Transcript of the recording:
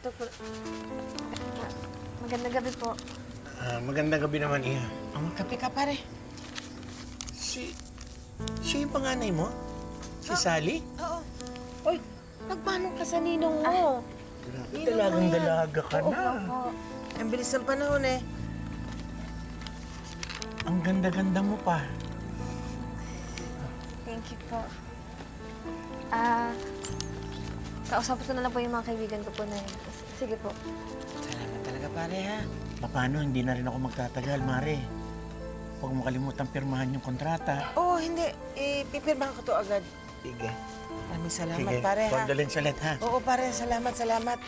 Ito po. Magandang gabi po. Magandang gabi naman, Iha. Magkape ka, pare. Siya yung panganay mo? Si Sally? Oo. Uy, nagmanong ka sa ninong mo. Dalagang dalaga ka na. Opo. Ang bilis ng panahon eh. Ang ganda-ganda mo pa. Thank you po. Kausapin ko na lang po yung mga kaibigan ko po na yun. Sige po. Salamat talaga, pare, ha? Paano, hindi na rin ako magtatagal, Mare. Huwag mo kalimutang pirmahan yung kontrata. Oo, hindi. Pipirmahan ko to agad. Sige. Maraming salamat, Sige, pare, ha? condolence ulit, ha? Oo, pare. Salamat, salamat.